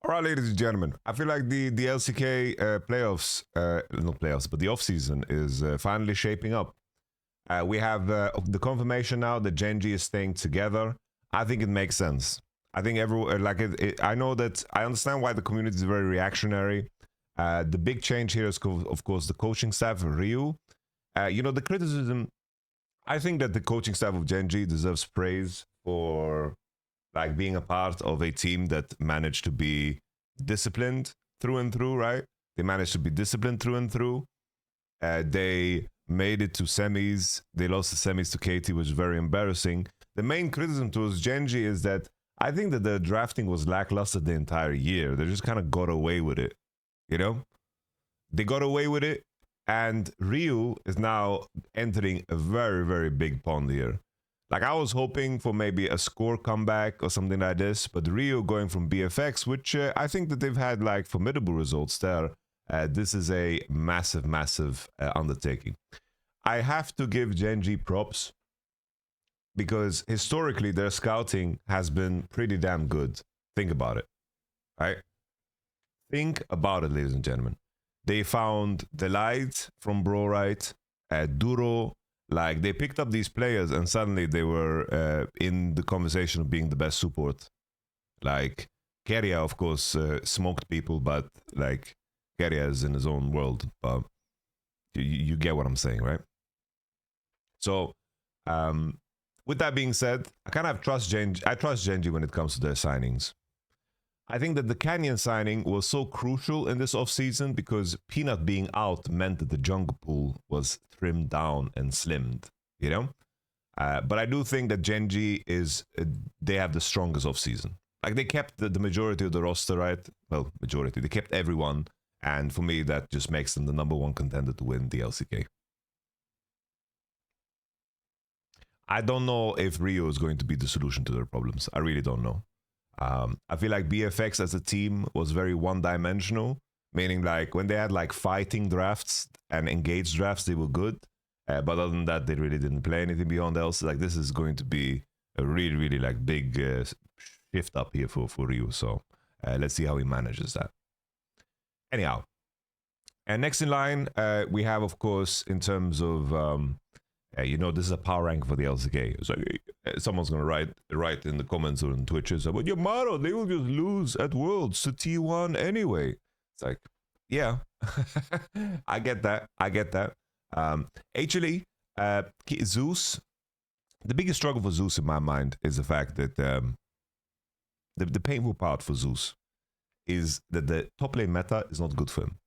All right, ladies and gentlemen, I feel like the LCK playoffs, not playoffs, but the off season is finally shaping up. We have the confirmation now that GENG is staying together. I think it makes sense. I think everyone I know that I understand why the community is very reactionary. The big change here is, of course, the coaching staff of Ryu. The criticism. I think that the coaching staff of GENG deserves praise for like being a part of a team that managed to be disciplined through and through, right? They managed to be disciplined through and through. They made it to semis. They lost the semis to KT, which was very embarrassing. The main criticism towards GENG is that I think that the drafting was lackluster the entire year. They just kind of got away with it, you know? They got away with it, and Ryu is now entering a very, very big pond here. Like, I was hoping for maybe a score comeback or something like this, but Rio going from BFX, which I think that they've had like formidable results there. This is a massive, massive undertaking. I have to give GENG props because historically their scouting has been pretty damn good. Think about it, right? Think about it, ladies and gentlemen. They found Delight from Bro-Right, Duro. Like, they picked up these players and suddenly they were in the conversation of being the best support. Like, Keria, of course, smoked people, but like, Keria is in his own world. But you get what I'm saying, right? So, with that being said, I kind of trust GENG. I trust GENG when it comes to their signings. I think that the Canyon signing was so crucial in this offseason because Peanut being out meant that the jungle pool was trimmed down and slimmed, you know? But I do think that GENG is, they have the strongest offseason. Like, they kept the majority of the roster, right? Well, majority. They kept everyone. And for me, that just makes them the #1 contender to win the LCK. I don't know if Rio is going to be the solution to their problems. I really don't know. I feel like BFX as a team was very one-dimensional, meaning like when they had like fighting drafts and engaged drafts, they were good. But other than that, they really didn't play anything beyond else. Like, this is going to be a really, really like big shift up here for Ryu. So let's see how he manages that. Anyhow, and next in line, we have, of course, in terms of this is a power rank for the LCK. It's like someone's gonna write in the comments or on Twitch, but Yamato, they will just lose at Worlds to T1 anyway. It's like, yeah, I get that. Actually, Zeus, the biggest struggle for Zeus in my mind is the fact that the painful part for Zeus is that the top lane meta is not good for him.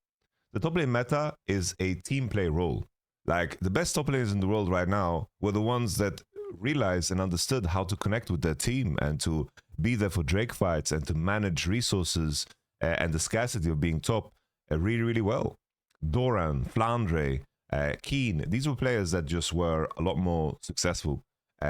The top lane meta is a team play role. Like, the best top laners in the world right now were the ones that realized and understood how to connect with their team and to be there for Drake fights and to manage resources and the scarcity of being top really, really well. Doran, Flandre, Keen, these were players that just were a lot more successful.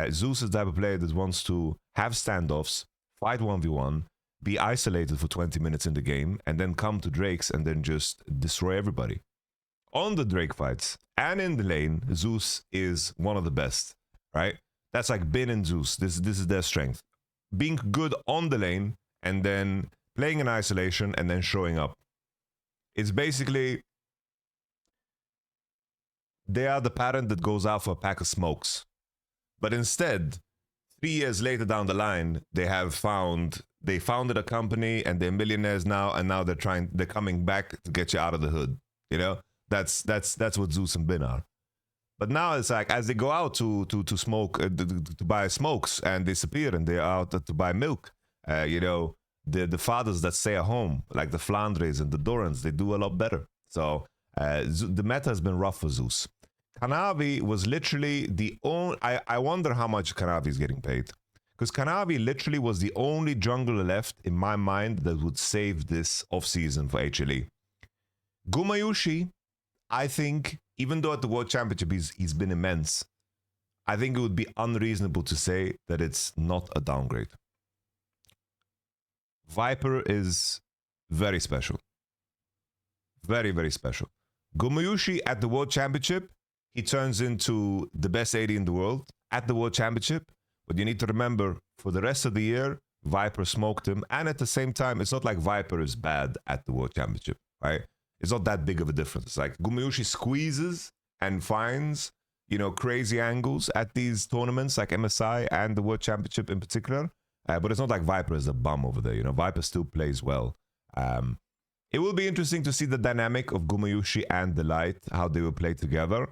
Zeus is the type of player that wants to have standoffs, fight 1v1, be isolated for 20 minutes in the game, and then come to Drakes and then just destroy everybody. On the Drake fights and in the lane, Zeus is one of the best, right? That's like Bin and Zeus. This is their strength. Being good on the lane and then playing in isolation and then showing up. It's basically, they are the parent that goes out for a pack of smokes. But instead, 3 years later down the line, they founded a company and they're millionaires now, and now they're coming back to get you out of the hood, you know? That's what Zeus and Bin are. But now it's like, as they go out to smoke, to buy smokes and disappear, and they're out to buy milk, the fathers that stay at home, like the Flandres and the Dorans, they do a lot better. So the meta has been rough for Zeus. Kanavi was literally the only, I wonder how much Kanavi is getting paid. Because Kanavi literally was the only jungler left in my mind that would save this offseason for HLE. Gumayushi, I think, even though at the World Championship he's been immense, I think it would be unreasonable to say that it's not a downgrade. Viper is very special. Very, very special. Gumayushi at the World Championship, he turns into the best AD in the world at the World Championship. But you need to remember, for the rest of the year, Viper smoked him, and at the same time, it's not like Viper is bad at the World Championship, right? It's not that big of a difference. It's like Gumayusi squeezes and finds, you know, crazy angles at these tournaments like MSI and the World Championship in particular. But it's not like Viper is a bum over there, you know. Viper still plays well. It will be interesting to see the dynamic of Gumayusi and Delight, how they will play together,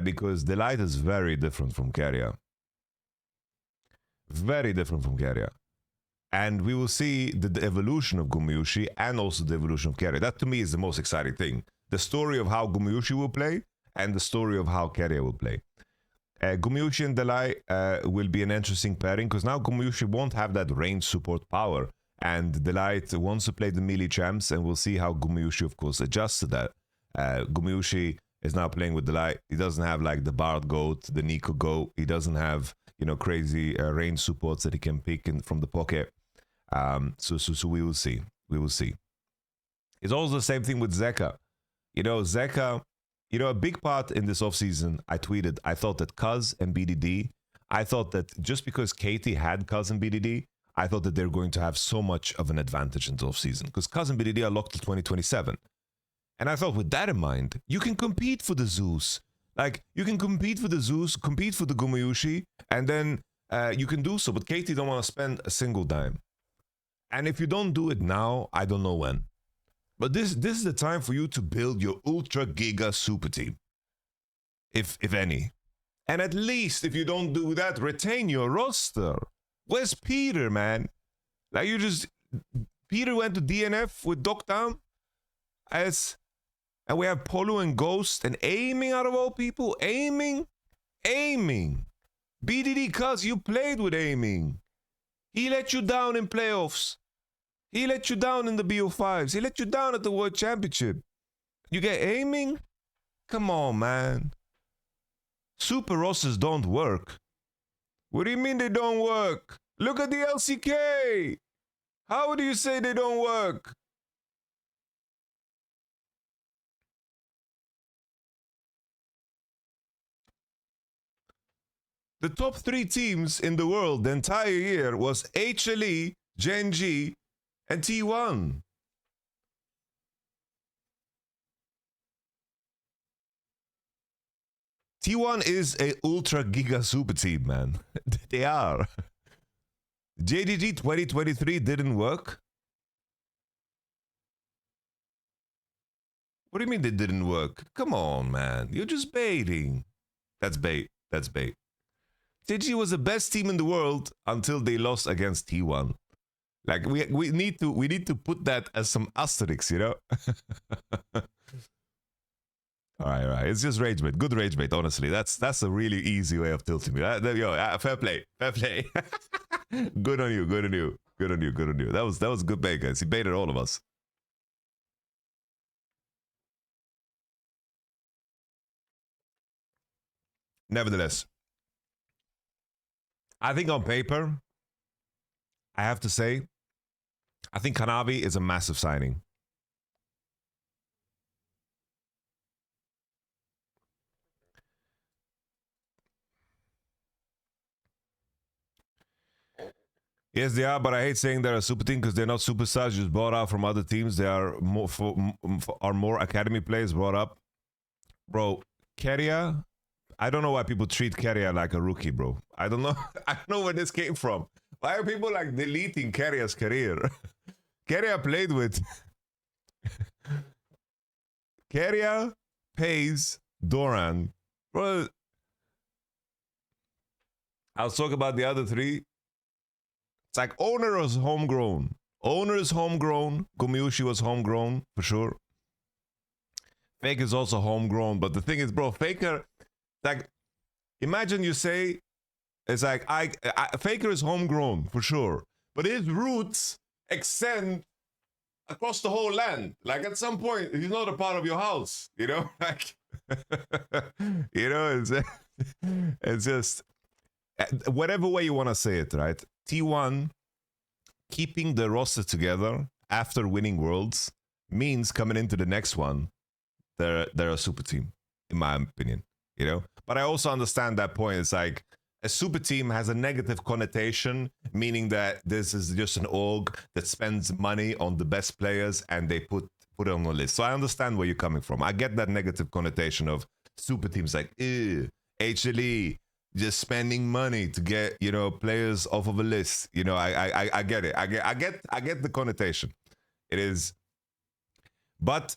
because Delight is very different from Keria. Very different from Keria. And we will see the evolution of Gumayusi and also the evolution of Keria. That to me is the most exciting thing. The story of how Gumayusi will play and the story of how Keria will play. Gumayusi and Delight will be an interesting pairing because now Gumayusi won't have that range support power. And Delight wants to play the melee champs, and we'll see how Gumayusi, of course, adjusts to that. Gumayusi is now playing with Delight. He doesn't have like the Bard Goat, the Nico Goat. He doesn't have, you know, crazy range supports that he can pick from the pocket. So we will see. We will see. It's also the same thing with Zeka. You know, Zeka, you know, a big part in this offseason, I tweeted, I thought that Cuz and BDD, I thought that just because Katie had Cuz and BDD, I thought that they're going to have so much of an advantage in the offseason because Cuz and BDD are locked till 2027. And I thought with that in mind, you can compete for the Zeus. Like, you can compete for the Zeus, compete for the Gumayusi, and then you can do so. But Katie don't want to spend a single dime. And if you don't do it now, I don't know when. But this is the time for you to build your ultra giga super team. If any. And at least if you don't do that, retain your roster. Where's Peter, man? Like Peter went to DNF with Dogtown. And we have Polo and Ghost and aiming out of all people. Aiming. BDD Cuz, you played with aiming. He let you down in playoffs. He let you down in the BO5s. He let you down at the World Championship. You get aiming? Come on, man. Super rosters don't work. What do you mean they don't work? Look at the LCK. How do you say they don't work? The top 3 teams in the world the entire year was HLE, GENG, and T1. T1 is a ultra giga super team, man. They are. JDG 2023 didn't work. What do you mean they didn't work? Come on, man. You're just baiting. That's bait. That's bait. JDG was the best team in the world until they lost against T1. Like we need to put that as some asterisks, you know? All right. It's just rage bait. Good rage bait, honestly. That's a really easy way of tilting me. Fair play. Good on you. That was good bait, guys. He baited all of us. Nevertheless, I think on paper, I have to say, I think Kanavi is a massive signing. Yes, they are, but I hate saying they're a super team because they're not superstars just brought out from other teams. They are more academy players brought up. Bro, Keria, I don't know why people treat Keria like a rookie, bro. I don't know. I don't know where this came from. Why are people like deleting Keria's career? Keria played with Keria, Peyz, Doran. Bro, I'll talk about the other 3. It's like Owner was homegrown. Owner is homegrown. Gumayusi was homegrown, for sure. Faker is also homegrown. But the thing is, bro, Faker, like, imagine you say, it's like, Faker is homegrown, for sure. But his roots extend across the whole land. Like, at some point, he's not a part of your house, you know? Like, you know, it's just, whatever way you want to say it, right? T1 keeping the roster together after winning Worlds means coming into the next one, they're a super team, in my opinion, you know? But I also understand that point. It's like, a super team has a negative connotation, meaning that this is just an org that spends money on the best players and they put it on the list. So I understand where you're coming from. I get that negative connotation of super teams like, HLE, just spending money to get, you know, players off of a list. You know, I get it. I get the connotation. It is, but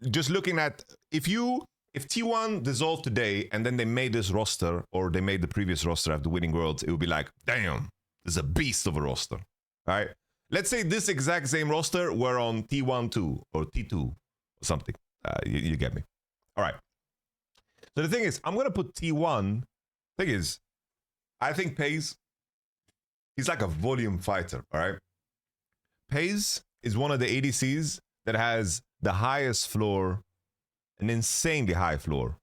just looking at, if T1 dissolved today and then they made this roster, or they made the previous roster after winning Worlds, it would be like, damn, this is a beast of a roster, right? Let's say this exact same roster were on T1 2 or T2 or something. You get me. All right. So the thing is, I'm going to put T1. Thing is, I think Peyz, he's like a volume fighter, all right? Peyz is one of the ADCs that has the highest floor, an insanely high floor.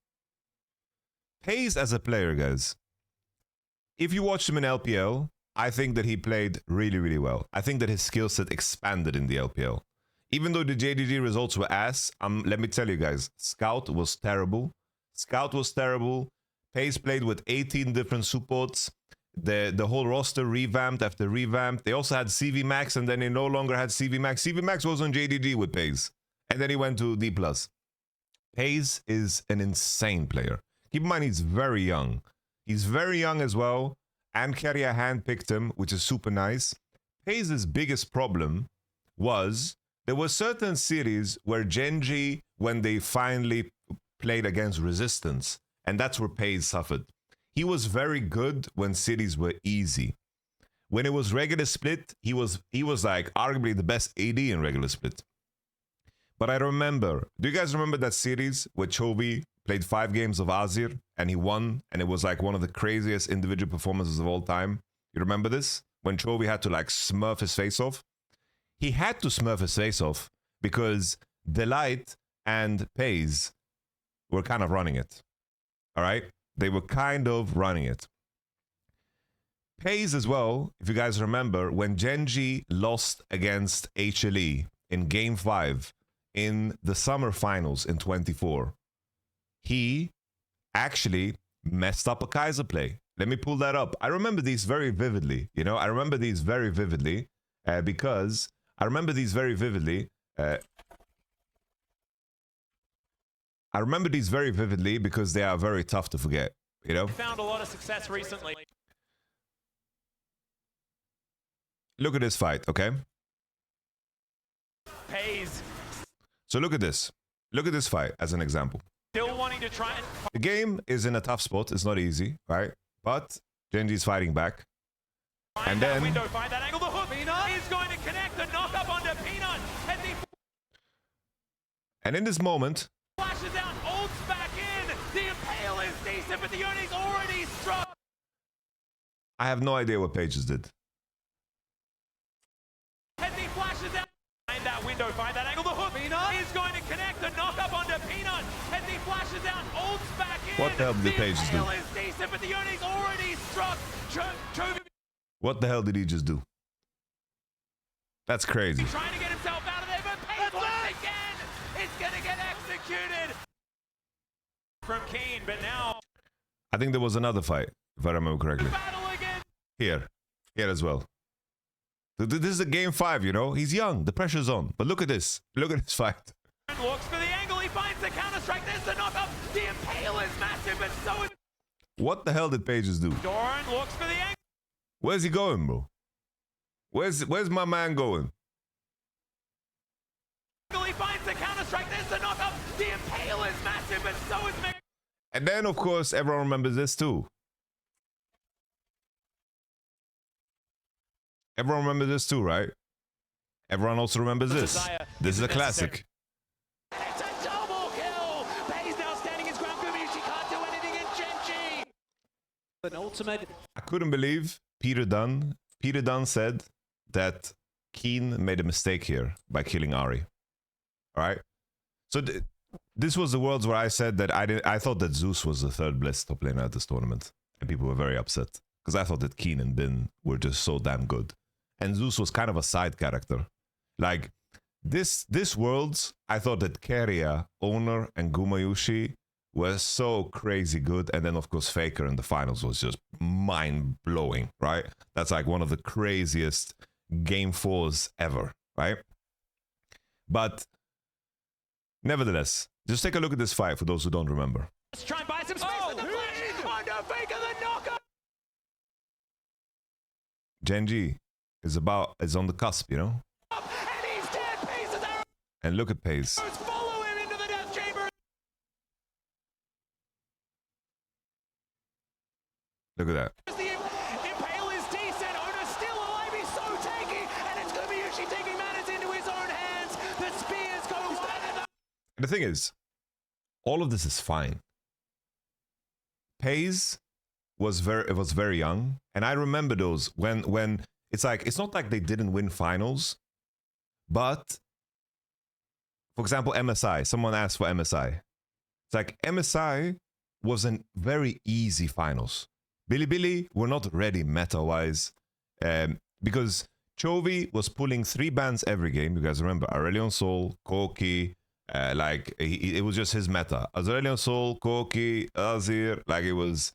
Peyz as a player, guys, if you watched him in LPL, I think that he played really, really well. I think that his skill set expanded in the LPL. Even though the JDG results were ass, let me tell you guys, Scout was terrible. Scout was terrible. Peyz played with 18 different supports. The whole roster revamped after revamped. They also had CV Max, and then they no longer had CV Max. CV Max was on JDG with Peyz, and then he went to DPlus. Peyz is an insane player. Keep in mind, he's very young. He's very young as well, and Keria handpicked him, which is super nice. Peyz's biggest problem was there were certain series where GENG, when they finally played against Resistance, and that's where Peyz suffered. He was very good when cities were easy. When it was regular split, he was like arguably the best AD in regular split. But I remember, do you guys remember that series where Chovy played 5 games of Azir and he won, and it was like one of the craziest individual performances of all time? You remember this? When Chovy had to like smurf his face off? He had to smurf his face off because Delight and Peyz were kind of running it. All right? They were kind of running it. Peyz as well, if you guys remember, when GENG lost against HLE in Game 5 in the summer finals in 24, he actually messed up a Kaiser play. Let me pull that up. I remember these very vividly. You know, I remember these very vividly because I remember these very vividly. I remember these very vividly because they are very tough to forget, you know? Found a lot of success recently. Look at this fight, okay? Peyz. So look at this. Look at this fight as an example. Still wanting to try and... The game is in a tough spot. It's not easy, right? But GENG's fighting back. And then... Window, find that angle. The hook is going to connect the knock-up onto Peanut. And in this moment... Flashes out, ults back in. The impale is decent, but the Yoni's already struck. I have no idea what Peyz did. As he flashes out, find that window, find that angle. The hook is going to connect the knock-up onto Peanut. As he flashes out, ults back in. What the hell did Peyz do? The impale is decent, but the Yoni's already struck. What the hell did he just do? That's crazy. He's trying to get himself out of there, but Peyz once again is going to get executed from Kane, but now I think there was another fight, if I remember correctly. battle again. Here as well. This is a game 5, you know? He's young, the pressure's on. But look at this. Look at this fight. Looks for the angle, he finds the counter-strike, there's the knock-up. The impale is massive, but so is... What the hell did Peyz do? Doran looks for the angle. Where's he going, bro? Where's my man going? He finds the counter-strike, there's the knock-up. The impale is massive, but so is... And then, of course, everyone remembers this too. Everyone remembers this too, right? Everyone also remembers this. This is a classic. It's a double kill! Peyz now standing his ground. Gumayusi can't do anything in GENG. An ultimate. I couldn't believe Peter Dunn said that Keen made a mistake here by killing Ahri. All right? So this was the worlds where I said that I thought that Zeus was the third best top laner at this tournament. And people were very upset. Because I thought that Keen and Bin were just so damn good. And Zeus was kind of a side character. Like, this worlds, I thought that Keria, Owner, and Gumayusi were so crazy good. And then, of course, Faker in the finals was just mind-blowing, right? That's like one of the craziest Game 4s ever, right? But nevertheless, just take a look at this fight for those who don't remember. Let's try and buy some space with the flash. Oh no, Faker the knocker. GENG is on the cusp, you know? And he's dead. Peyz is out. And look at Peyz. Follow him into the death chamber. Look at that. The Impale is decent. Ona's still alive. He's so tanky. And it's Gumayusi taking matters into his own hands. The spears go wide. And the thing is, all of this is fine. Peyz was very young, and I remember those when it's like, it's not like they didn't win finals, but for example, MSI. Someone asked for MSI. It's like MSI wasn't very easy finals. Bilibili were not ready meta-wise, because Chovy was pulling 3 bans every game. You guys remember Aurelion Sol, Corki. Like it was just his meta. Aurelion Sol, Corki, Azir, like he was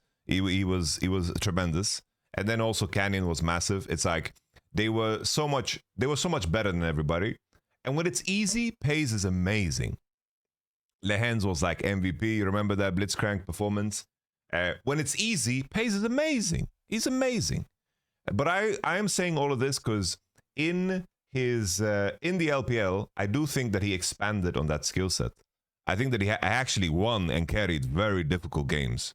tremendous. And then also Canyon was massive. It's like they were so much better than everybody. And when it's easy, Peyz is amazing. Lehens was like MVP. You remember that Blitzcrank performance? When it's easy, Peyz is amazing. He's amazing. But I am saying all of this because in the LPL, I do think that he expanded on that skill set. I think that he actually won and carried very difficult games.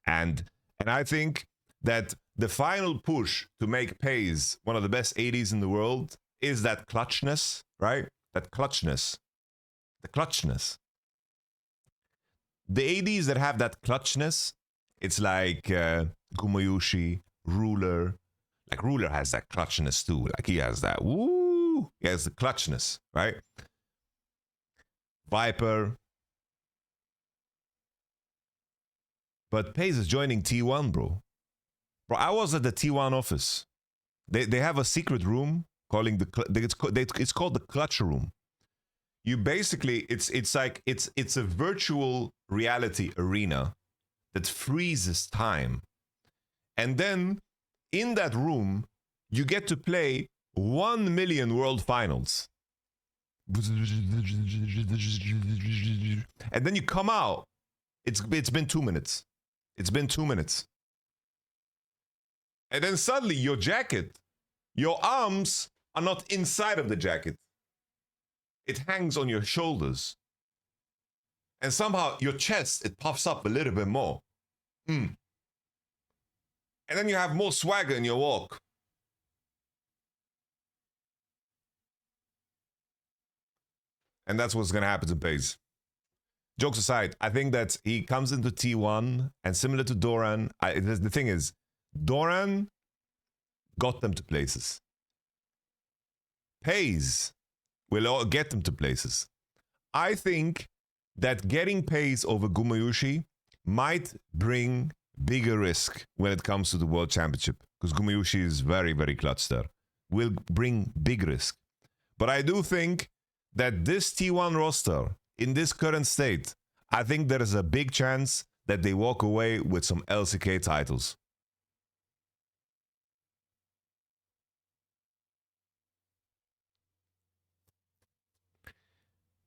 And I think that the final push to make Peyz one of the best ADs in the world is that clutchness, right? That clutchness. The clutchness. The ADs that have that clutchness, it's like Gumayusi, Ruler. Like Ruler has that clutchness too. Like he has that, woo! He has the clutchness, right? Viper. But Peyz is joining T1, bro. Bro, I was at the T1 office. They have a secret room calling it's called the Clutch Room. You basically, it's like it's a virtual reality arena that freezes time. And then in that room, you get to play 1 million world finals. And then you come out. It's been 2 minutes. It's been 2 minutes. And then suddenly your jacket, your arms are not inside of the jacket. It hangs on your shoulders. And somehow your chest, it puffs up a little bit more. And then you have more swagger in your walk. And that's what's going to happen to Peyz. Jokes aside, I think that he comes into T1 and similar to Doran, the thing is, Doran got them to places. Peyz will all get them to places. I think that getting Peyz over Gumayusi might bring bigger risk when it comes to the World Championship, because Gumayusi is very, very clutch there. Will bring big risk. But I do think that this T1 roster, in this current state, I think there is a big chance that they walk away with some LCK titles.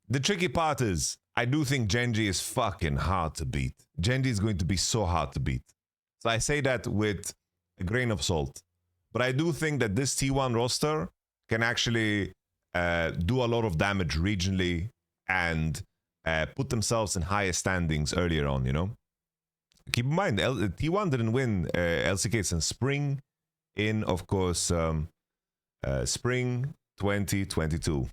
The tricky part is, I do think GENG is fucking hard to beat. GENG is going to be so hard to beat. So I say that with a grain of salt. But I do think that this T1 roster can actually do a lot of damage regionally and put themselves in higher standings earlier on, you know? Keep in mind, T1 didn't win LCK since spring in, of course, spring 2022.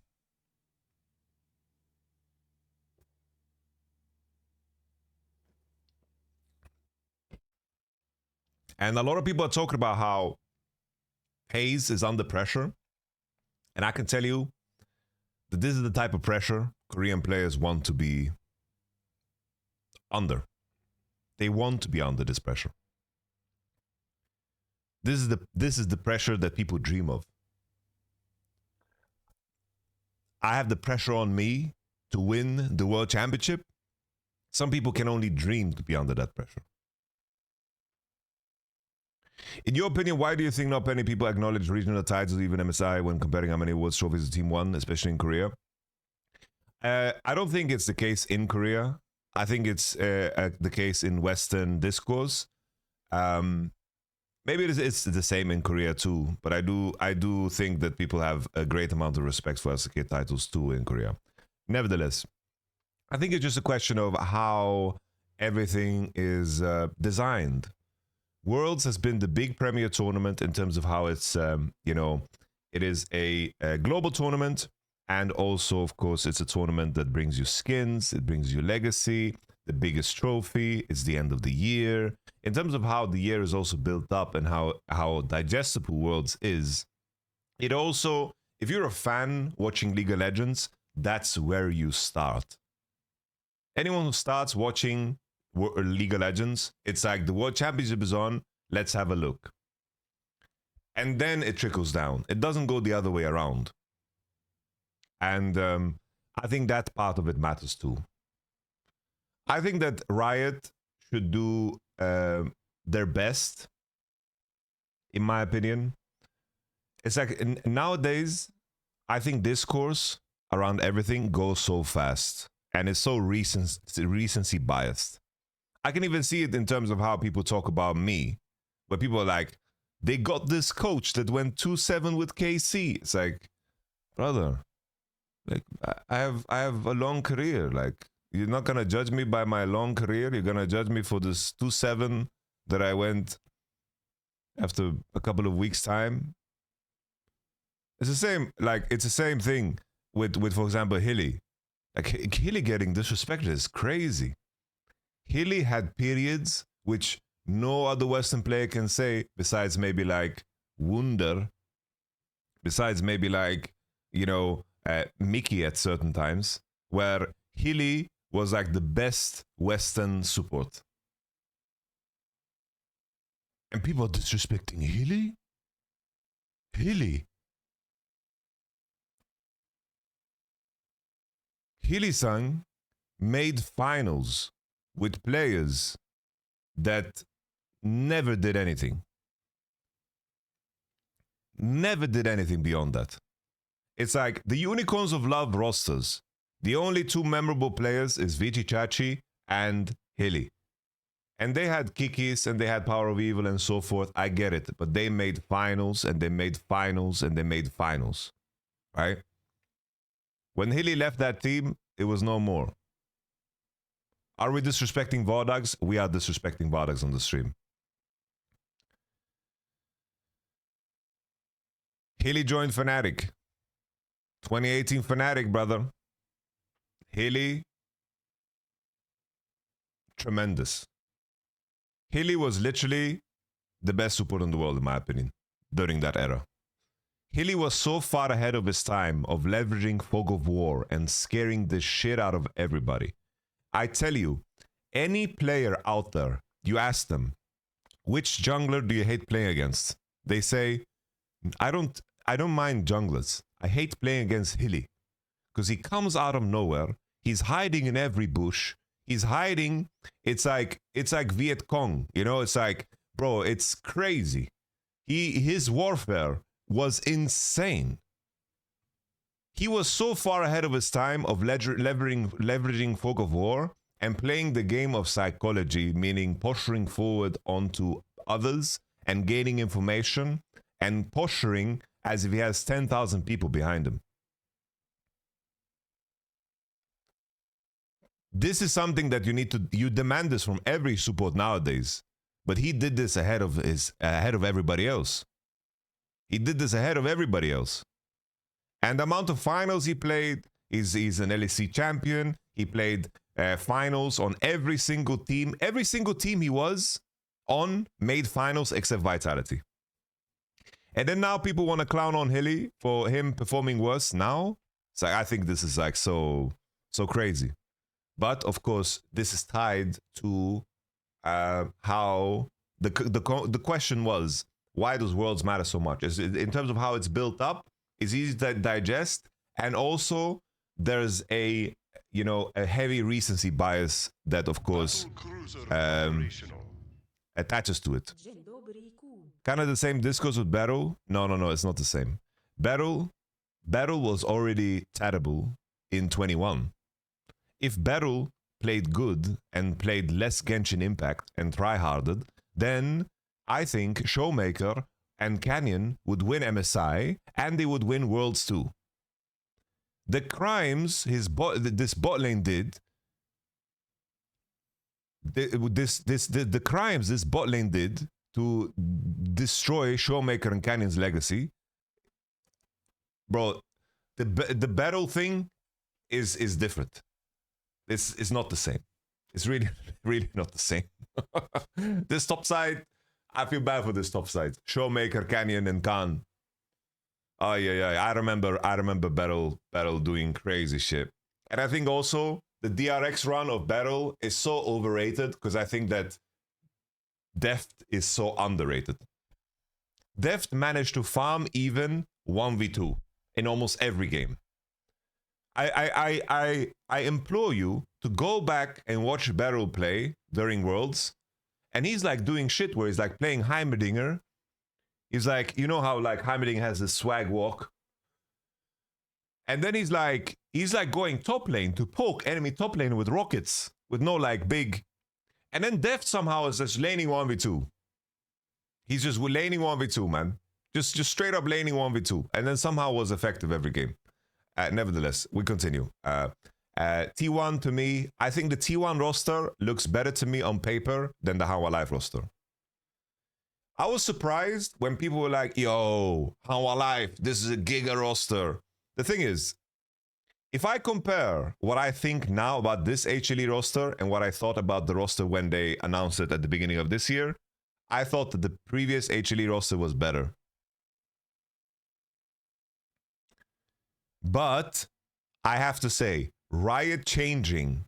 And a lot of people are talking about how Peyz is under pressure. And I can tell you that this is the type of pressure Korean players want to be under. They want to be under this pressure. This is the pressure that people dream of. I have the pressure on me to win the World Championship. some people can only dream to be under that pressure. In your opinion, why do you think not many people acknowledge regional titles, even MSI, when comparing how many awards trophies the team won, especially in Korea? I don't think it's the case in Korea. I think it's the case in Western discourse. Maybe it's the same in Korea too, but I do think that people have a great amount of respect for LCK titles too in Korea. Nevertheless, I think it's just a question of how everything is designed. Worlds has been the big premier tournament in terms of how it's, it is a global tournament. And also, of course, it's a tournament that brings you skins, it brings you legacy, the biggest trophy, it's the end of the year. In terms of how the year is also built up and how digestible Worlds is, it also, if you're a fan watching League of Legends, that's where you start. Anyone who starts watching League of Legends, it's like the World Championship is on, let's have a look. And then it trickles down. It doesn't go the other way around. And I think that part of it matters too. I think that Riot should do their best, in my opinion. It's like nowadays, I think discourse around everything goes so fast. And it's so recency biased. I can even see it in terms of how people talk about me. Where people are like, they got this coach that went 2-7 with KC. It's like, brother, like I have a long career. Like, you're not gonna judge me by my long career. You're gonna judge me for this 2-7 that I went after a couple of weeks' time. It's the same. Like, it's the same thing with for example, Hilly. Like, Hilly getting disrespected is crazy. Hilly had periods which no other Western player can say, besides maybe like Wunder, besides maybe like, Mickey at certain times, where Hilly was like the best Western support. And people are disrespecting Hilly? Hilly? Hylissang made finals with players that never did anything. Never did anything beyond that. It's like the Unicorns of Love rosters. The only two memorable players is Vici Chachi and Hilly. And they had Kikis and they had Power of Evil and so forth. I get it. But they made finals and they made finals and they made finals. Right? When Hilly left that team, it was no more. Are we disrespecting Vardags? We are disrespecting Vardags on the stream. Hilly joined Fnatic. 2018 Fnatic, brother. Hilly, tremendous. Hilly was literally the best support in the world, in my opinion, during that era. Hilly was so far ahead of his time of leveraging Fog of War and scaring the shit out of everybody. I tell you, any player out there, you ask them, which jungler do you hate playing against? They say, I don't mind junglers. I hate playing against Hilly. Because he comes out of nowhere. He's hiding in every bush. He's hiding. It's like Viet Cong. It's like, bro, it's crazy. His warfare was insane. He was so far ahead of his time of leveraging Fog of War and playing the game of psychology, meaning posturing forward onto others and gaining information and posturing as if he has 10,000 people behind him. This is something that you demand this from every support nowadays. But he did this ahead of everybody else. He did this ahead of everybody else. And the amount of finals he played, he's an LEC champion. He played finals on every single team. Every single team he was on made finals except Vitality. And then now people want to clown on Hilly for him performing worse now. It's like, I think this is like so crazy. But of course, this is tied to how the question was, why does Worlds matter so much? In terms of how it's built up, it's easy to digest, and also there's a you know, a heavy recency bias that, of course, attaches to it. Kind of the same discourse with Battle. No, it's not the same. Battle was already terrible in 21. If Battle played good and played less Genshin Impact and tryharded, then I think Showmaker and Canyon would win MSI and they would win Worlds too. The crimes this bot lane did, the crimes this bot lane did to destroy Showmaker and Canyon's legacy, bro, the battle thing is different. It's not the same. It's really not the same. This top side, I feel bad for this top side. Showmaker, Canyon, and Khan. Oh yeah. I remember Battle doing crazy shit. And I think also the DRX run of Battle is so overrated because I think that Deft is so underrated. Deft managed to farm even 1v2 in almost every game. I implore you to go back and watch Battle play during Worlds, and he's like doing shit where he's like playing Heimerdinger. He's like, you know how like Heimerdinger has this swag walk, and then he's like going top lane to poke enemy top lane with rockets with no like big, and then Deft somehow is just laning 1v2. He's just laning 1v2, man. Just straight up laning 1v2, and then somehow was effective every game. Nevertheless, we continue. T1 to me, I think the T1 roster looks better to me on paper than the Hanwha Life roster. I was surprised when people were like, yo, Hanwha Life, this is a giga roster. The thing is, if I compare what I think now about this HLE roster and what I thought about the roster when they announced it at the beginning of this year, I thought that the previous HLE roster was better. But I have to say, Riot changing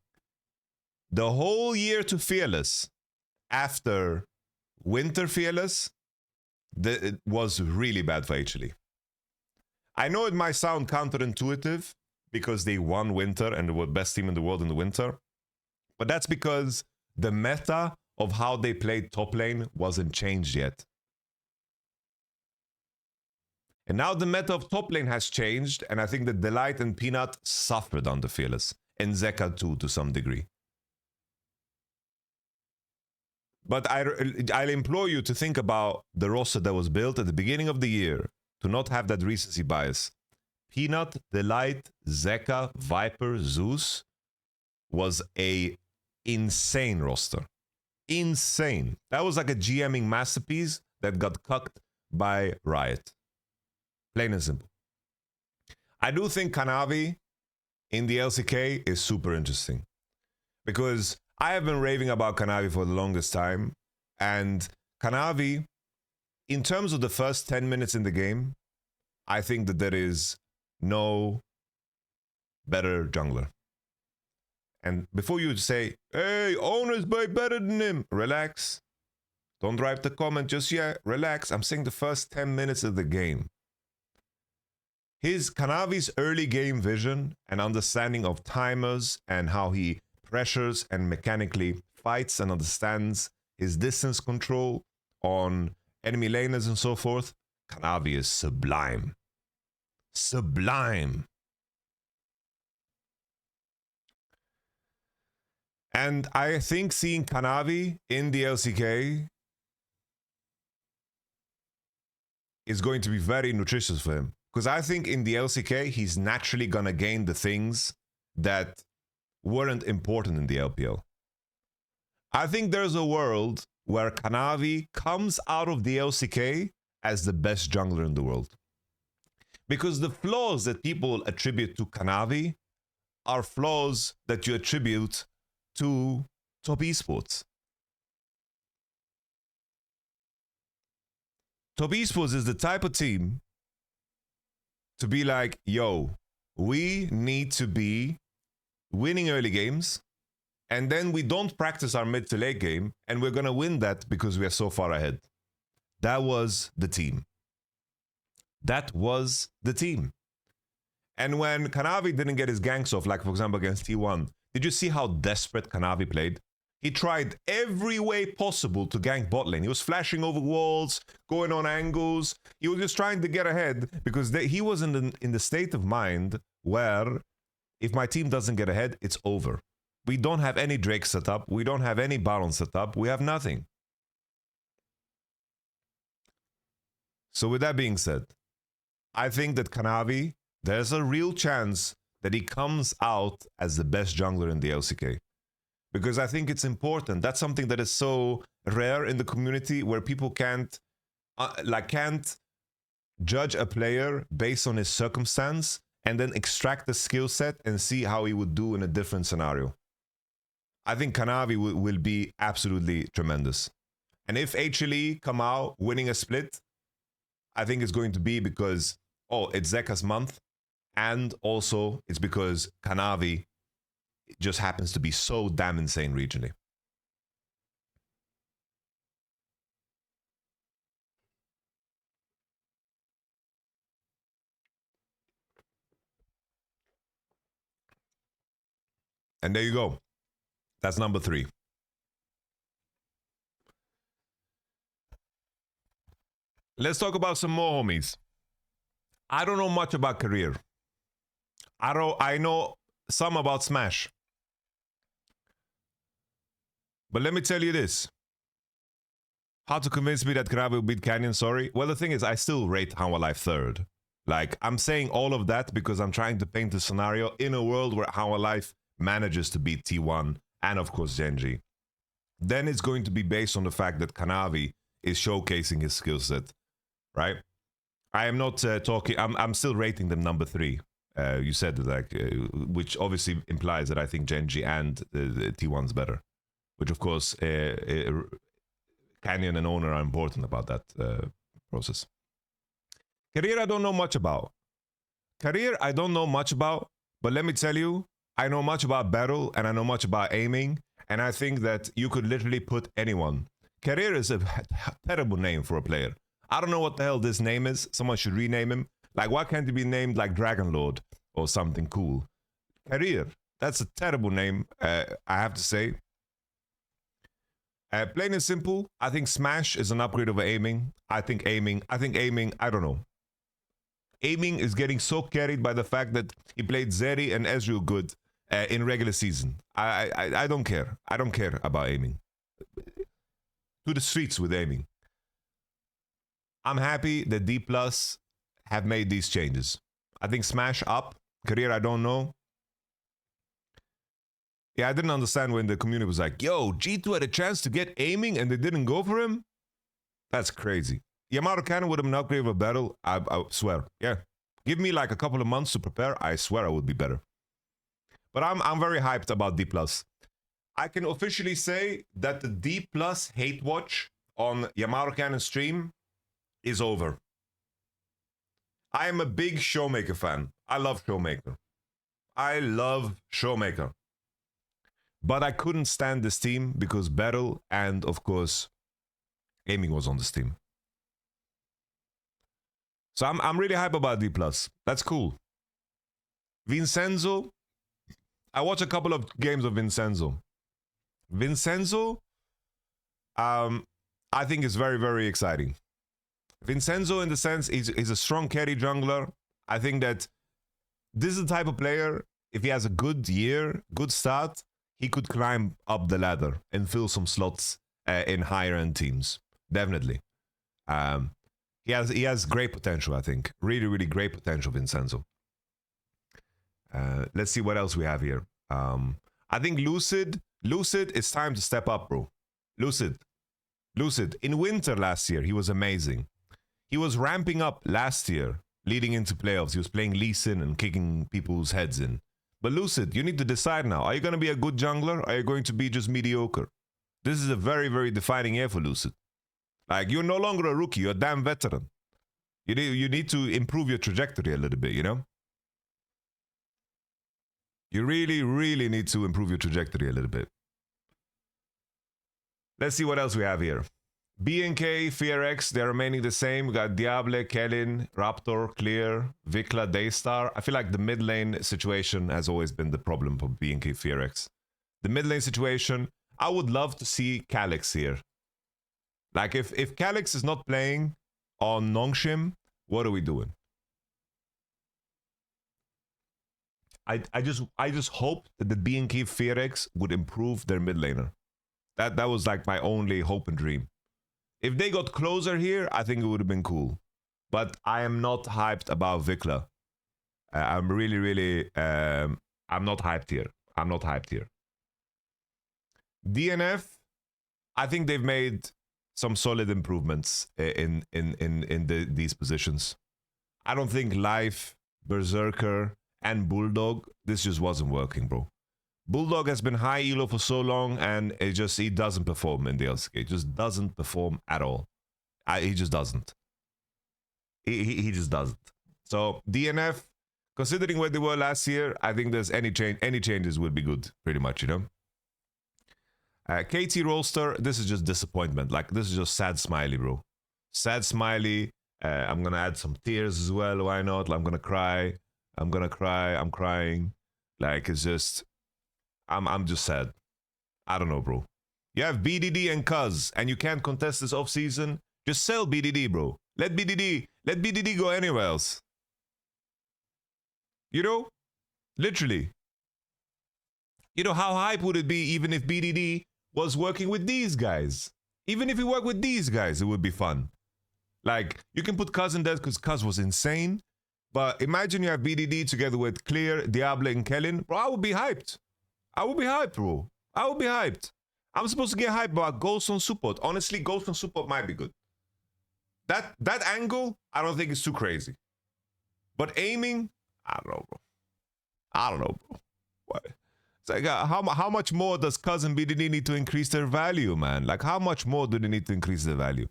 the whole year to Fearless after Winter Fearless, it was really bad for HLE. I know it might sound counterintuitive because they won Winter and they were the best team in the world in the Winter, but that's because the meta of how they played top lane wasn't changed yet. And now the meta of top lane has changed, and I think that Delight and Peanut suffered under Fearless, and Zeka too to some degree. But I'll implore you to think about the roster that was built at the beginning of the year, to not have that recency bias. Peanut, Delight, Zeka, Viper, Zeus was a insane roster. Insane. That was like a GMing masterpiece that got cucked by Riot. Plain and simple. I do think Kanavi in the LCK is super interesting because I have been raving about Kanavi for the longest time, and Kanavi, in terms of the first 10 minutes in the game, I think that there is no better jungler. And before you say, hey, owners play better than him, relax. Don't drive the comment just yet. Relax. I'm saying the first 10 minutes of the game. Kanavi's early game vision and understanding of timers and how he pressures and mechanically fights and understands his distance control on enemy laners and so forth, Kanavi is sublime. Sublime. And I think seeing Kanavi in the LCK is going to be very nutritious for him. Because I think in the LCK, he's naturally going to gain the things that weren't important in the LPL. I think there's a world where Kanavi comes out of the LCK as the best jungler in the world. Because the flaws that people attribute to Kanavi are flaws that you attribute to top esports. Top esports is the type of team to be like, yo, we need to be winning early games, and then we don't practice our mid to late game, and we're going to win that because we are so far ahead. That was the team. That was the team. And when Kanavi didn't get his ganks off, like for example against T1, did you see how desperate Kanavi played? He tried every way possible to gank bot lane. He was flashing over walls, going on angles. He was just trying to get ahead because he was in the state of mind where if my team doesn't get ahead, it's over. We don't have any Drake set up. We don't have any Baron set up. We have nothing. So with that being said, I think that Kanavi, there's a real chance that he comes out as the best jungler in the LCK. Because I think it's important. That's something that is so rare in the community where people can't judge a player based on his circumstance and then extract the skill set and see how he would do in a different scenario. I think Kanavi will be absolutely tremendous. And if HLE come out winning a split, I think it's going to be because, oh, it's Zeka's month. And also it's because Kanavi just happens to be so damn insane regionally. And there you go. That's number 3. Let's talk about some more homies. I don't know much about career. I know some about Smash. But let me tell you this. How to convince me that Kanavi will beat Canyon, sorry? Well, the thing is, I still rate How Alive 3rd. Like, I'm saying all of that because I'm trying to paint a scenario in a world where How Alive manages to beat T1 and, of course, GENG. Then it's going to be based on the fact that Kanavi is showcasing his skill set, right? I am not talking... I'm still rating them number 3. You said that, which obviously implies that I think GENG and T1's better. Which, of course, Canyon and Owner are important about that process. Career, I don't know much about. But let me tell you, I know much about battle, and I know much about aiming, and I think that you could literally put anyone. Career is a terrible name for a player. I don't know what the hell this name is. Someone should rename him. Like, why can't he be named like Dragon Lord or something cool? Career, that's a terrible name, I have to say. Plain and simple, I think Smash is an upgrade over aiming. I think aiming, I don't know. Aiming is getting so carried by the fact that he played Zeri and Ezreal good in regular season. I don't care. I don't care about aiming. To the streets with aiming. I'm happy that DPlus have made these changes. I think Smash up. Career, I don't know. Yeah, I didn't understand when the community was like, yo, G2 had a chance to get aiming and they didn't go for him? That's crazy. YamatoCannon would have been an upgrade of a battle, I swear. Yeah. Give me like a couple of months to prepare, I swear I would be better. But I'm very hyped about DPlus. I can officially say that the DPlus hate watch on YamatoCannon stream is over. I am a big Showmaker fan. I love Showmaker. But I couldn't stand this team because battle and, of course, aiming was on this team. So I'm really hype about DPlus. That's cool. Vincenzo. I watched a couple of games of Vincenzo. I think is very, very exciting. Vincenzo, in the sense, is a strong carry jungler. I think that this is the type of player, if he has a good year, good start, he could climb up the ladder and fill some slots in higher end teams. Definitely. He has great potential, I think. Really, really great potential, Vincenzo. Let's see what else we have here. I think Lucid, it's time to step up, bro. Lucid. In winter last year, he was amazing. He was ramping up last year, leading into playoffs. He was playing Lee Sin and kicking people's heads in. But Lucid, you need to decide now. Are you going to be a good jungler? Or are you going to be just mediocre? This is a very, very defining year for Lucid. Like, you're no longer a rookie. You're a damn veteran. You need to improve your trajectory a little bit, you know? You really, really need to improve your trajectory a little bit. Let's see what else we have here. BNK, FearX, they're remaining the same. We got Diable, Kellin, Raptor, Clear, Vikla, Daystar. I feel like the mid lane situation has always been the problem for BNK, FearX. The mid lane situation, I would love to see Calyx here. Like, if Calyx is not playing on Nongshim, what are we doing? I just hope that the BNK FearX would improve their mid laner. That was like my only hope and dream. If they got closer here, I think it would have been cool. But I am not hyped about Vikla. I'm really, I'm not hyped here. I'm not hyped here. DNF, I think they've made some solid improvements in these positions. I don't think Life, Berserker, and Bulldog, this just wasn't working, bro. Bulldog has been high elo for so long, and he doesn't perform in the LCK. He just doesn't perform at all. He just doesn't. He just doesn't. So DNF, considering where they were last year, I think there's any changes would be good, pretty much, you know. KT Rolster, this is just disappointment. Like, this is just sad smiley, bro. Sad smiley. I'm gonna add some tears as well. Why not? I'm gonna cry. I'm crying. Like, it's just, I'm just sad. I don't know, bro. You have BDD and Cuz, and you can't contest this off season. Just sell BDD, bro. Let BDD go anywhere else. You know, literally. You know, how hype would it be even if BDD was working with these guys? Even if he worked with these guys, it would be fun. Like, you can put Cuz in there because Cuz was insane. But imagine you have BDD together with Clear, Diable, and Kellin. Bro, I would be hyped. I would be hyped, bro. I would be hyped. I'm supposed to get hyped about Ghost on support. Honestly, Ghost on support might be good. That angle, I don't think is too crazy. But aiming, I don't know, bro. I don't know, bro. What? It's like, how much more does Cuz and BDD need to increase their value, man? Like, how much more do they need to increase their value?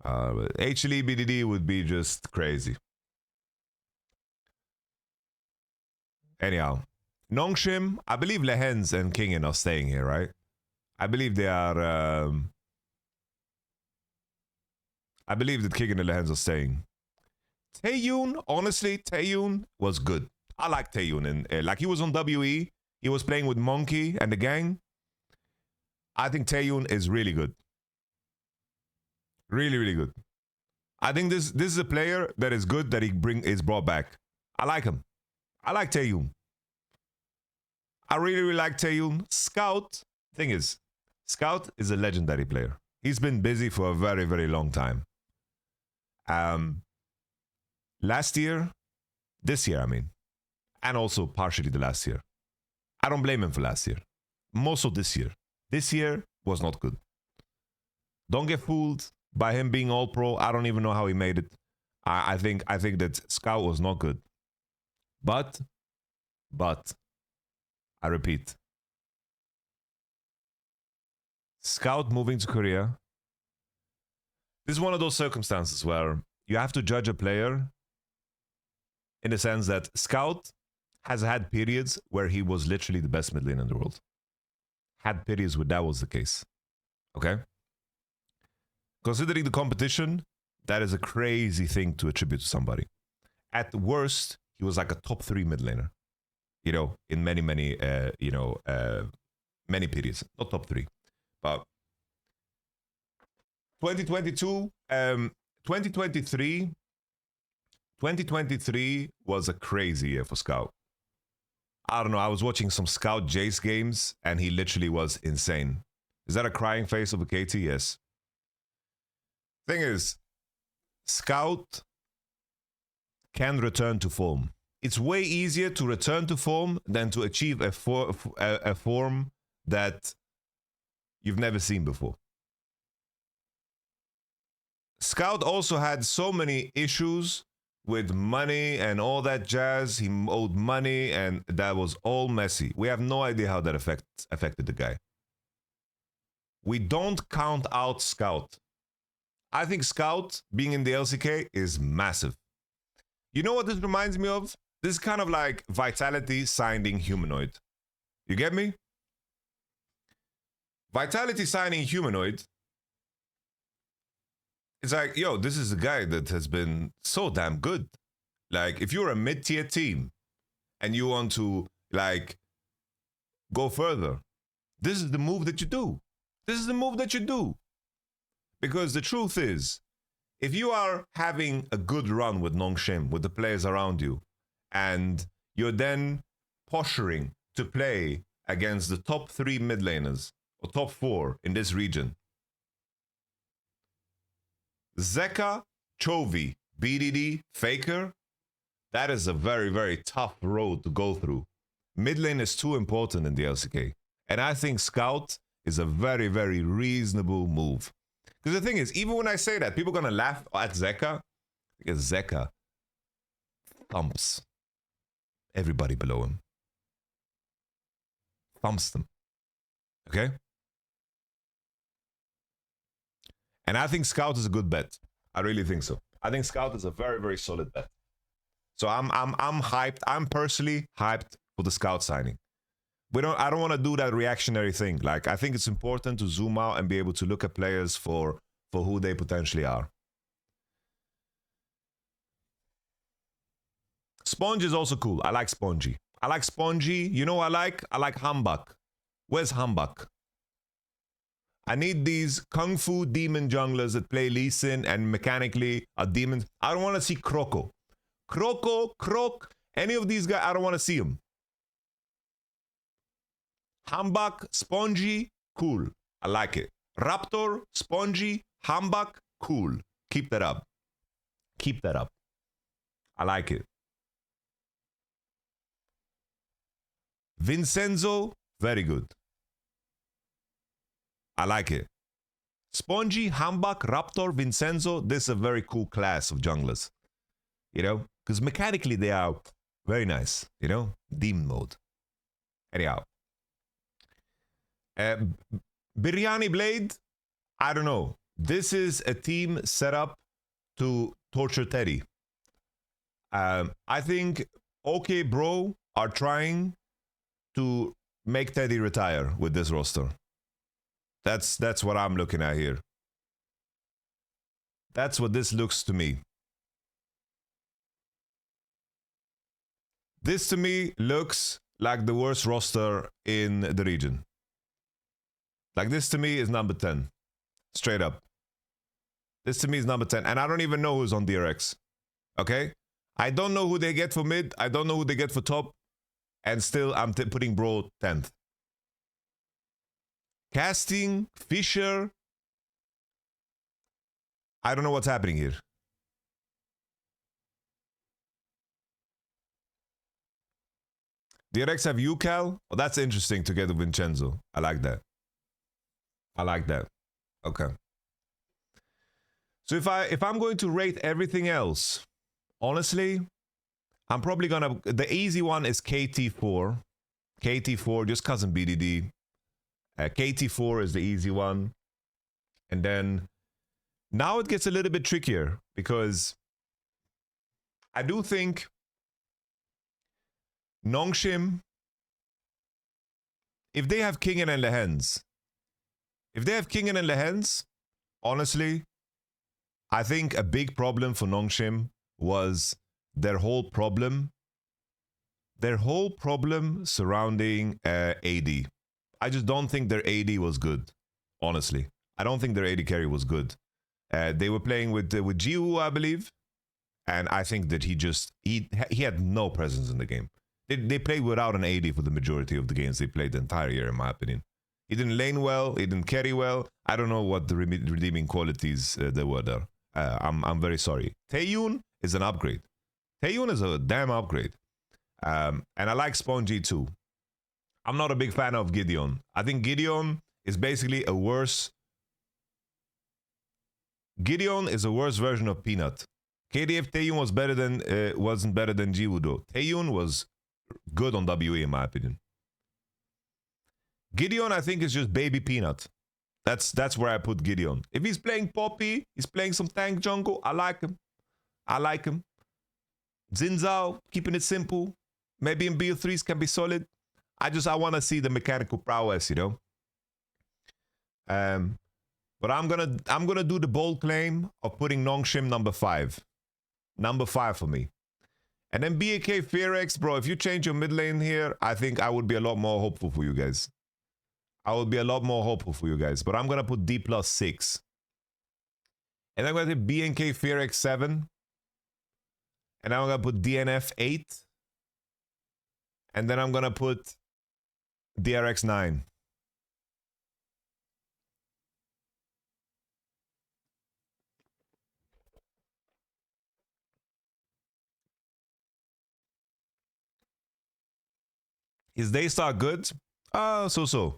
HLE BDD would be just crazy. Anyhow, Nongshim, I believe Lehens and Kingen are staying here, right? I believe they are. I believe that Kingen and Lehens are staying. Taeyun, honestly, Taeyun was good. I like Taeyun, and like, he was on WE. He was playing with Monkey and the gang. I think Taeyun is really good. Really good. I think this is a player that is good that is brought back. I like him. I like Taeyun. I really like Taeyun. Scout, thing is, Scout is a legendary player. He's been busy for a very long time. This year, I mean, and also partially the last year. I don't blame him for last year. Most of this year. This year was not good. Don't get fooled by him being all pro. I don't even know how he made it. I think that Scout was not good. But, I repeat, Scout moving to Korea, this is one of those circumstances where you have to judge a player in the sense that Scout has had periods where he was literally the best mid laner in the world. Had periods where that was the case. Okay? Considering the competition, that is a crazy thing to attribute to somebody. At worst, he was like a top 3 mid laner. You know, in many periods. Not top 3. But 2023 was a crazy year for Scout. I don't know, I was watching some Scout Jace games and he literally was insane. Is that a crying face of a KT? Yes. Thing is, Scout can return to form. It's way easier to return to form than to achieve a form that you've never seen before. Scout also had so many issues with money and all that jazz. He owed money and that was all messy. We have no idea how that affected the guy. We don't count out Scout. I think Scout being in the LCK is massive. You know what this reminds me of? This is kind of like Vitality signing Humanoid. You get me? Vitality signing Humanoid it's like, yo, this is a guy that has been so damn good. Like, if you're a mid-tier team and you want to, like, go further, this is the move that you do. This is the move that you do. Because the truth is, if you are having a good run with Nongshim, with the players around you, and you're then posturing to play against the top 3 mid laners, or top 4 in this region, Zeka, Chovy, BDD, Faker, that is a very, very tough road to go through. Mid lane is too important in the LCK. And I think Scout is a very, very reasonable move. Because the thing is, even when I say that, people are going to laugh at Zeka, because Zeka thumps everybody below him. Thumps them. Okay? And I think Scout is a good bet. I really think so. I think Scout is a very, very solid bet. So I'm hyped. I'm personally hyped for the Scout signing. I don't want to do that reactionary thing. Like, I think it's important to zoom out and be able to look at players for who they potentially are. Sponge is also cool. I like Spongy. I like Spongy. You know what I like? I like Hambak. Where's Hambak? I need these Kung Fu demon junglers that play Lee Sin and mechanically are demons. I don't want to see Croco. Croc, any of these guys, I don't want to see them. Hambak, Spongy, cool. I like it. Raptor, Spongy, Hambak, cool. Keep that up. Keep that up. I like it. Vincenzo, very good. I like it. Spongy, Hambak, Raptor, Vincenzo, this is a very cool class of junglers. You know? Because mechanically they are very nice. You know? Demon mode. Anyhow. Biryani Blade, I don't know. This is a team set up to torture Teddy. I think OK Bro are trying to make Teddy retire with this roster. That's what I'm looking at here. That's what this looks to me. This to me looks like the worst roster in the region. Like, this to me is number 10. Straight up. This to me is number 10. And I don't even know who's on DRX. Okay? I don't know who they get for mid. I don't know who they get for top. And still, I'm putting Bro 10th. Casting, Fisher. I don't know what's happening here. DRX have UCal. Oh, that's interesting to get with Vincenzo. I like that. I like that. Okay. So if I'm going to rate everything else, honestly, I'm probably gonna, the easy one is KT4. KT4, just cousin BDD. KT4 is the easy one. And then now it gets a little bit trickier because I do think Nongshim, if they have King and Lehens, honestly, I think a big problem for Nongshim was their whole problem surrounding AD. I just don't think their AD was good, honestly. I don't think their AD carry was good. They were playing with Jiwoo, I believe, and I think that he had no presence in the game. They played without an AD for the majority of the games they played the entire year, in my opinion. He didn't lane well. He didn't carry well. I don't know what the redeeming qualities there were there. I'm very sorry. Taeyun is an upgrade. Taeyun is a damn upgrade. And I like Spongy too. I'm not a big fan of Gideon. I think Gideon is basically a worse... Gideon is a worse version of Peanut. KDF Taeyun was better than wasn't better than Jiwoo though. Taeyun was good on WE in my opinion. Gideon, I think, is just baby Peanut. That's where I put Gideon. If he's playing Poppy, he's playing some tank jungle, I like him. I like him. Xin Zhao, keeping it simple. Maybe in BO3s can be solid. I want to see the mechanical prowess, you know. But I'm gonna do the bold claim of putting Nongshim number 5. Number 5 for me. And then BAK Fearex, bro, if you change your mid lane here, I think I would be a lot more hopeful for you guys. I would be a lot more hopeful for you guys. But I'm gonna put DPlus 6. And I'm gonna put BNK Fearex 7. And I'm gonna put DNF 8. And then I'm gonna put DRX 9. His Daystar good? So.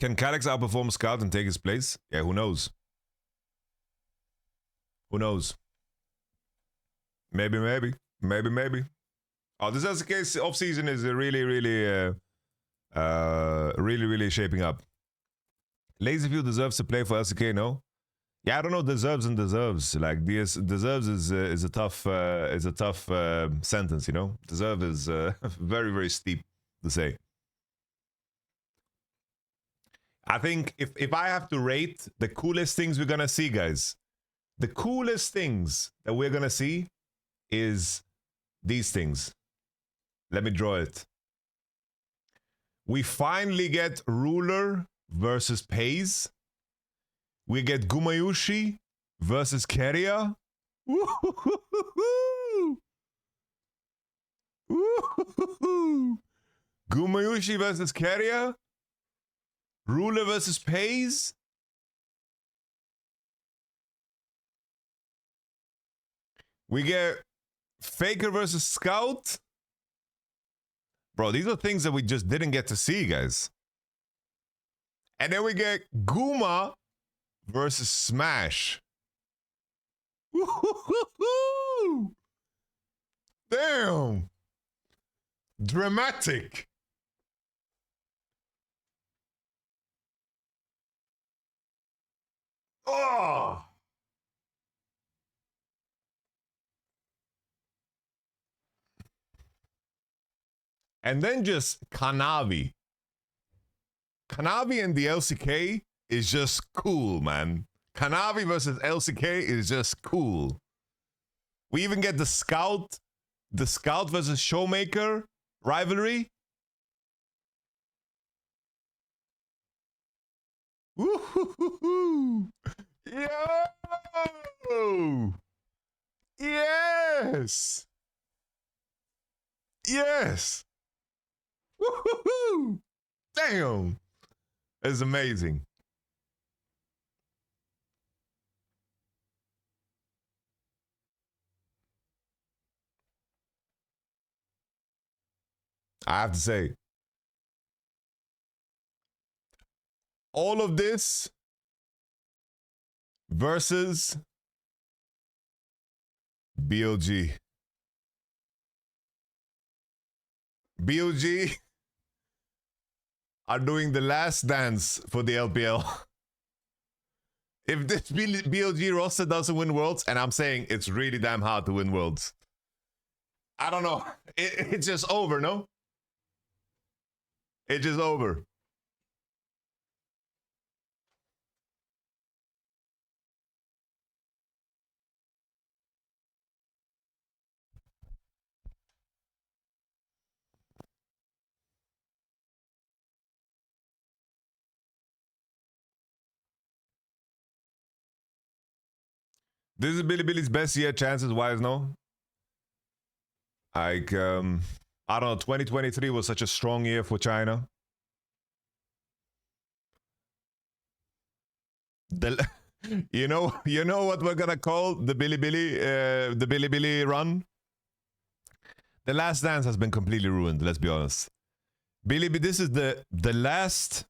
Can Calyx outperform Scout and take his place? Yeah, who knows? Who knows? Maybe. Oh, this LCK off-season is really shaping up. Lazyview deserves to play for LCK, no? Yeah, I don't know deserves and deserves. Like deserves is a tough sentence, you know. Deserve is very steep to say. I think if I have to rate the coolest things we're gonna see, guys, the coolest things that we're gonna see is these things. Let me draw it. We finally get Ruler versus Peyz. We get Gumayushi versus Keria. Gumayushi versus Keria. Ruler versus Peyz. We get Faker versus Scout. Bro, these are things that we just didn't get to see, guys. And then we get Guma versus Smash. Damn. Dramatic. Oh. And then just Kanavi. Kanavi and the LCK is just cool, man. Kanavi versus LCK is just cool. We even get the Scout versus Showmaker rivalry. Woo-hoo-hoo-hoo. Yo! Yes! Yes! Woo-hoo-hoo! Damn! It's amazing. I have to say, all of this versus BLG. BLG are doing the last dance for the LPL. If this BLG roster doesn't win Worlds, and I'm saying it's really damn hard to win Worlds, I don't know. It's just over, no? It's just over. This is Billy's best year chances. Why is no? Like, I don't know. 2023 was such a strong year for China. You know what we're gonna call the Billy run? The Last Dance has been completely ruined. Let's be honest. This is the last.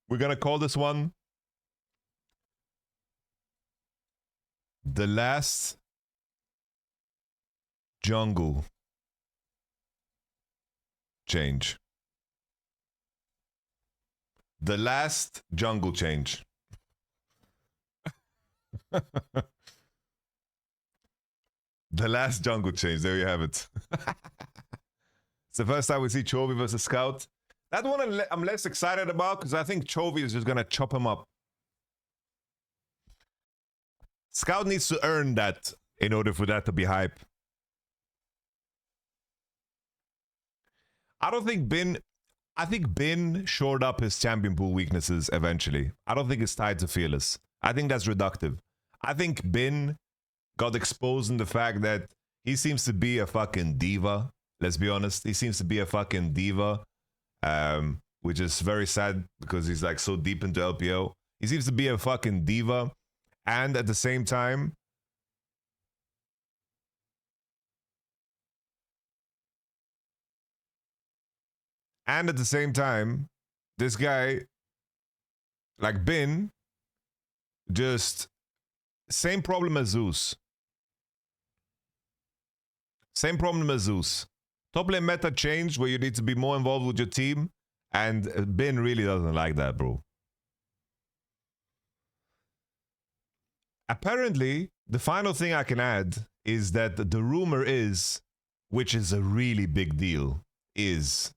We're gonna call this one the last jungle change. The last jungle change. The last jungle change. There you have it. the first time we see Chovy versus Scout. That one I'm less excited about because I think Chovy is just going to chop him up. Scout needs to earn that in order for that to be hype. I don't think Bin... I think Bin shored up his champion pool weaknesses eventually. I don't think it's tied to Fearless. I think that's reductive. I think Bin got exposed in the fact that he seems to be a fucking diva. Let's be honest. He seems to be a fucking diva. Which is very sad because he's like so deep into LPL. He seems to be a fucking diva. And at the same time, this guy, like Bin, just same problem as Zeus. Same problem as Zeus. Top lane meta changed where you need to be more involved with your team, and Bin really doesn't like that, bro. Apparently, the final thing I can add is that the rumor is, which is a really big deal, is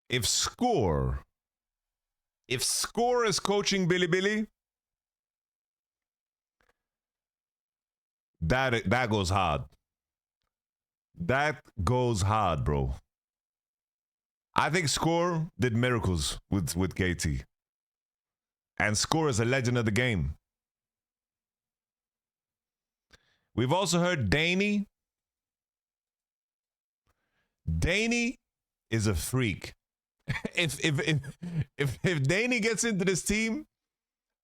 if Score is coaching Bilibili, that goes hard. That goes hard, bro. I think Score did miracles with KT. And Score is a legend of the game. We've also heard Danny. Danny is a freak. If Danny gets into this team,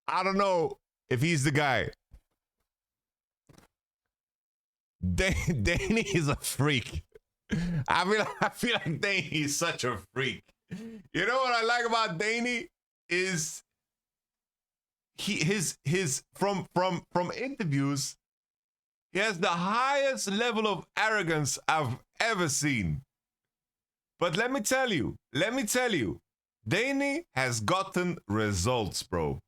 I don't know if he's the guy. Danny is a freak. I feel like Danny is such a freak. You know what I like about Danny is from interviews, he has the highest level of arrogance I've ever seen. But let me tell you, Danny has gotten results, bro.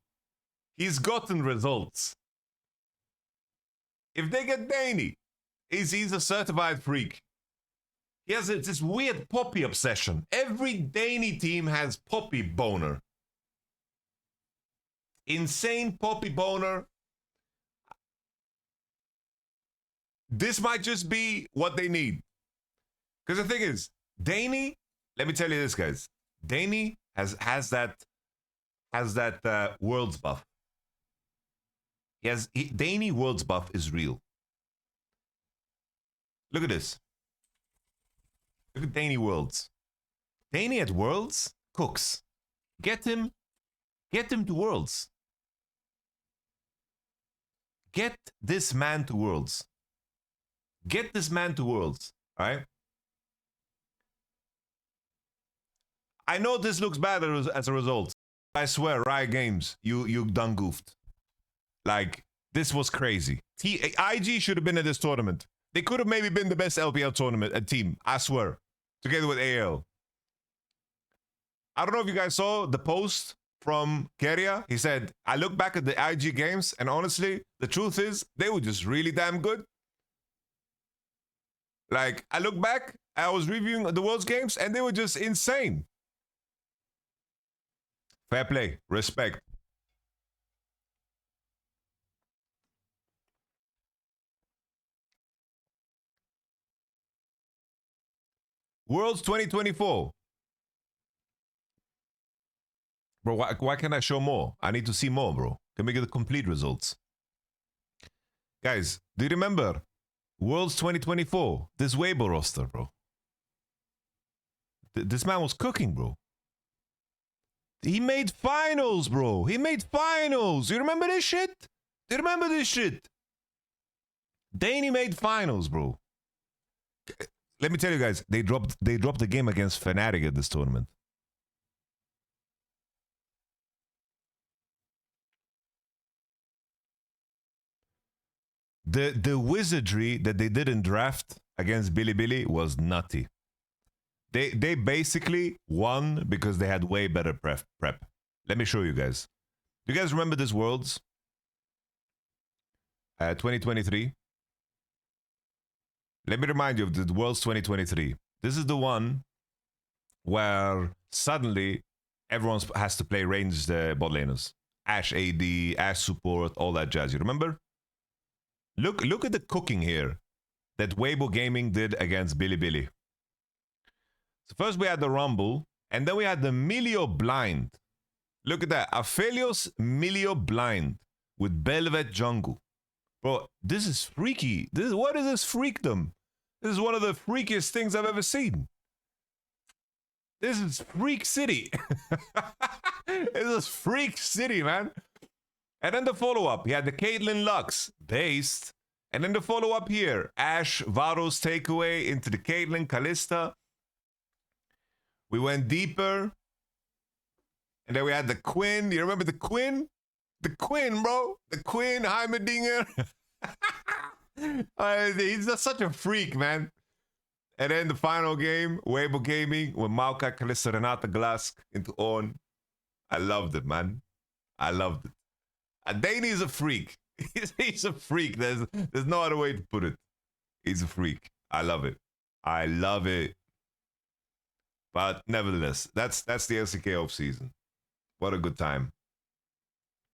He's gotten results. If they get Danny, he's a certified freak. He has this weird Poppy obsession. Every Danny team has Poppy boner. Insane Poppy boner. This might just be what they need. Because the thing is, Danny, let me tell you this, guys. Danny has that worlds buff. Danny worlds buff is real. Look at this. Look at Danny worlds. Danny at worlds cooks. Get him to worlds. Get this man to worlds. Get this man to worlds. All right. I know this looks bad as a result. I swear, Riot Games, you done goofed. Like, this was crazy. IG should have been in this tournament. They could have maybe been the best LPL tournament team. I swear. Together with AL. I don't know if you guys saw the post from Keria. He said, I look back at the IG games, and honestly, the truth is, they were just really damn good. Like, I look back, I was reviewing the World's games, and they were just insane. Fair play. Respect. Worlds 2024. Bro, why can't I show more? I need to see more, bro. Can we get the complete results? Guys, do you remember Worlds 2024? This Weibo roster, bro. This man was cooking, bro. He made finals, bro. He made finals. You remember this shit? Do you remember this shit? Danny made finals, bro. let me tell you guys, they dropped the game against Fnatic at this tournament. The wizardry that they did in draft against Bilibili was nutty. They basically won because they had way better prep. Let me show you guys. Do you guys remember this Worlds? 2023. Let me remind you of the Worlds 2023. This is the one where suddenly everyone has to play ranged bot laners. Ashe AD, Ashe support, all that jazz. You remember? Look at the cooking here that Weibo Gaming did against Bilibili. So first we had the Rumble, and then we had the Milio Blind. Look at that. Aphelios Milio Blind with Belvet Jungle. Bro, this is freaky. What is this freakdom? This is one of the freakiest things I've ever seen. This is Freak City. This is Freak City, man. And then the follow-up, he had the Caitlyn Lux, based. And then the follow-up here, Ashe, Varus takeaway into the Caitlyn, Kalista. We went deeper. And then we had the Quinn. You remember the Quinn? The Quinn, bro. The Quinn, Heimerdinger. He's just such a freak, man. And then the final game, Weibo Gaming, with Maokai, Kalista, Renata, Glask into On. I loved it, man. I loved it. Danny is a freak. He's a freak. There's no other way to put it. He's a freak. I love it. I love it. But nevertheless, that's the LCK off season. What a good time.